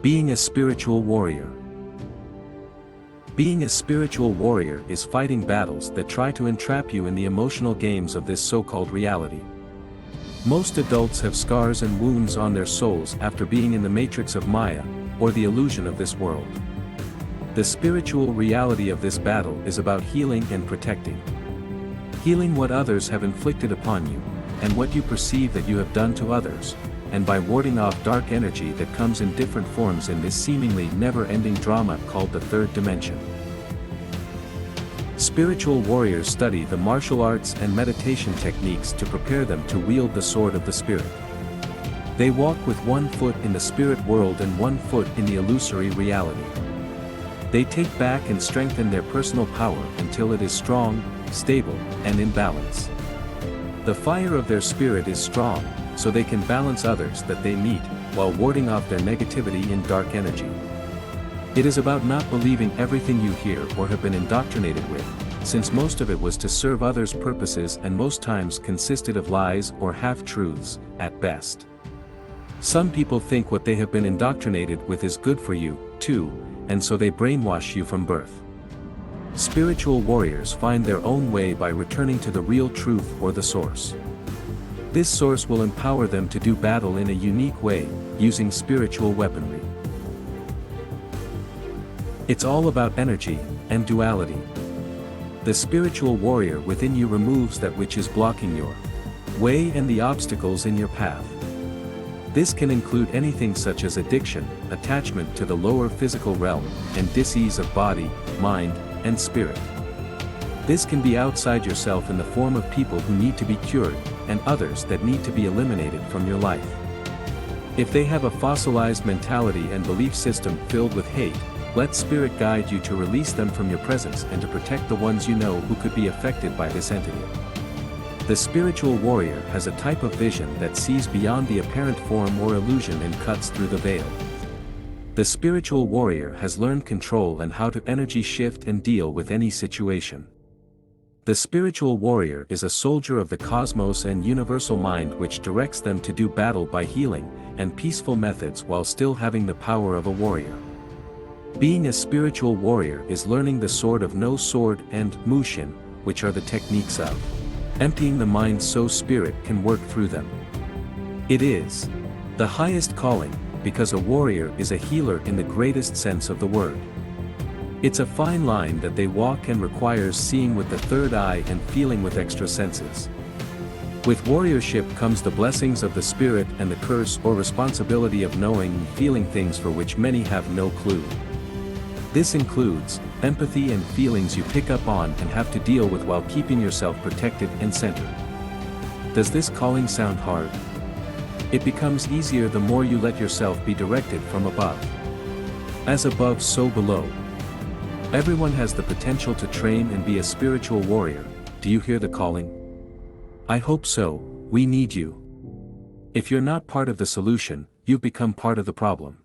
Being a spiritual warrior. Being a spiritual warrior is fighting battles that try to entrap you in the emotional games of this so-called reality. Most adults have scars and wounds on their souls after being in the matrix of Maya, or the illusion of this world. The spiritual reality of this battle is about healing and protecting. Healing what others have inflicted upon you, and what you perceive that you have done to others, and by warding off dark energy that comes in different forms in this seemingly never-ending drama called the third dimension. Spiritual warriors study the martial arts and meditation techniques to prepare them to wield the sword of the spirit. They walk with one foot in the spirit world and one foot in the illusory reality. They take back and strengthen their personal power until it is strong, stable, and in balance. The fire of their spirit is strong, so they can balance others that they meet, while warding off their negativity in dark energy. It is about not believing everything you hear or have been indoctrinated with, since most of it was to serve others' purposes and most times consisted of lies or half-truths, at best. Some people think what they have been indoctrinated with is good for you, too, and so they brainwash you from birth. Spiritual warriors find their own way by returning to the real truth or the source. This source will empower them to do battle in a unique way, using spiritual weaponry. It's all about energy and duality. The spiritual warrior within you removes that which is blocking your way and the obstacles in your path. This can include anything such as addiction, attachment to the lower physical realm, and disease of body, mind, and spirit. This can be outside yourself in the form of people who need to be cured, and others that need to be eliminated from your life. If they have a fossilized mentality and belief system filled with hate, let spirit guide you to release them from your presence and to protect the ones you know who could be affected by this entity. The spiritual warrior has a type of vision that sees beyond the apparent form or illusion and cuts through the veil. The spiritual warrior has learned control and how to energy shift and deal with any situation. The spiritual warrior is a soldier of the cosmos and universal mind which directs them to do battle by healing and peaceful methods while still having the power of a warrior. Being a spiritual warrior is learning the sword of no sword and mushin, which are the techniques of emptying the mind so spirit can work through them. It is the highest calling, because a warrior is a healer in the greatest sense of the word. It's a fine line that they walk and requires seeing with the third eye and feeling with extra senses. With warriorship comes the blessings of the spirit and the curse or responsibility of knowing and feeling things for which many have no clue. This includes empathy and feelings you pick up on and have to deal with while keeping yourself protected and centered. Does this calling sound hard? It becomes easier the more you let yourself be directed from above. As above, so below. Everyone has the potential to train and be a spiritual warrior. Do you hear the calling? I hope so. We need you. If you're not part of the solution, you've become part of the problem.